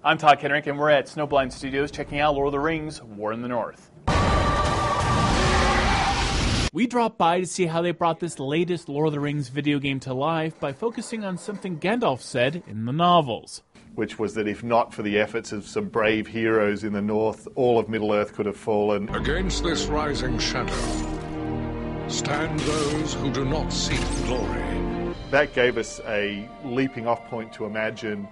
I'm Todd Kenrick, and we're at Snowblind Studios checking out Lord of the Rings, War in the North. We dropped by to see how they brought this latest Lord of the Rings video game to life by focusing on something Gandalf said in the novels. Which was that if not for the efforts of some brave heroes in the north, all of Middle-earth could have fallen. Against this rising shadow stand those who do not seek glory. That gave us a leaping off point to imagine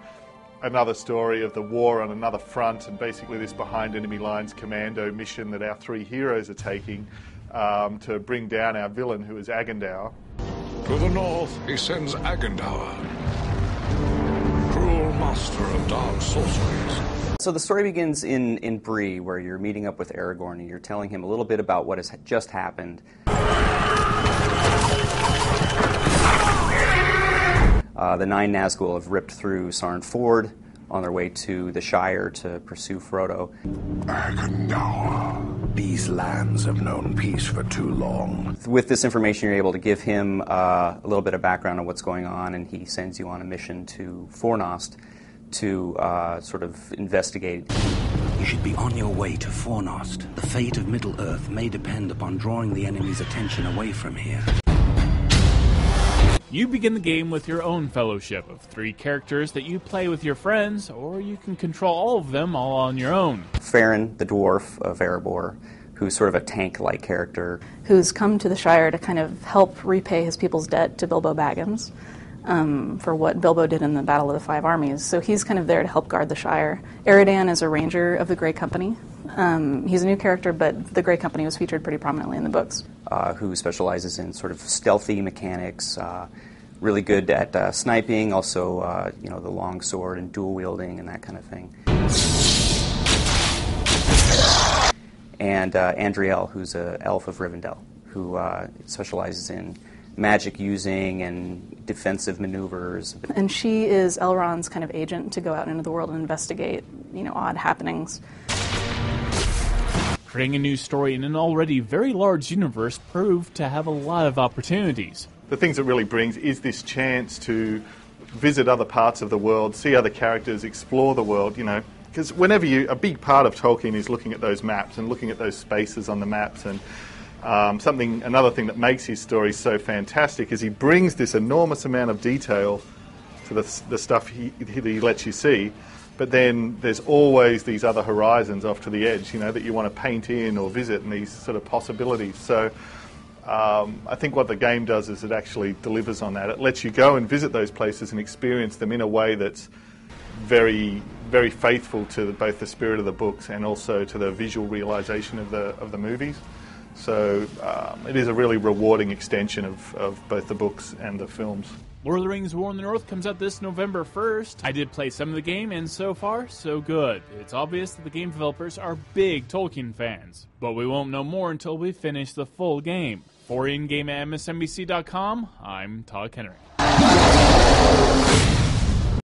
another story of the war on another front, and basically this behind enemy lines commando mission that our three heroes are taking to bring down our villain, who is Agendaur. To the north, he sends Agendaur, cruel master of dark sorceries. So the story begins in Bree, where you're meeting up with Aragorn, and you're telling him a little bit about what has just happened. The Nine Nazgul have ripped through Sarn Ford on their way to the Shire to pursue Frodo. Agendaur. These lands have known peace for too long. With this information, you're able to give him a little bit of background on what's going on, and he sends you on a mission to Fornost to sort of investigate. You should be on your way to Fornost. The fate of Middle-earth may depend upon drawing the enemy's attention away from here. You begin the game with your own fellowship of 3 characters that you play with your friends, or you can control all of them all on your own. Farron, the dwarf of Erebor, who's sort of a tank-like character. Who's come to the Shire to kind of help repay his people's debt to Bilbo Baggins for what Bilbo did in the Battle of the Five Armies. So he's kind of there to help guard the Shire. Eridan is a ranger of the Grey Company. He's a new character, but the Grey Company was featured pretty prominently in the books. Who specializes in sort of stealthy mechanics, really good at sniping, also the long sword and dual wielding and that kind of thing. And Andriel, who's an elf of Rivendell, who specializes in magic using and defensive maneuvers. And she is Elrond's kind of agent to go out into the world and investigate, odd happenings. Creating a new story in an already very large universe proved to have a lot of opportunities. The things it really brings is this chance to visit other parts of the world, see other characters, explore the world, because a big part of Tolkien is looking at those maps and looking at those spaces on the maps, and another thing that makes his story so fantastic is he brings this enormous amount of detail to the stuff he lets you see. But then there's always these other horizons off to the edge, that you want to paint in or visit, and these sort of possibilities. So I think what the game does is it actually delivers on that. It lets you go and visit those places and experience them in a way that's very, very faithful to both the spirit of the books and also to the visual realization of the movies. So it is a really rewarding extension of both the books and the films. Lord of the Rings War in the North comes out this November 1st. I did play some of the game, and so far, so good. It's obvious that the game developers are big Tolkien fans, but we won't know more until we finish the full game. For InGame at MSNBC.com, I'm Todd Kenrick.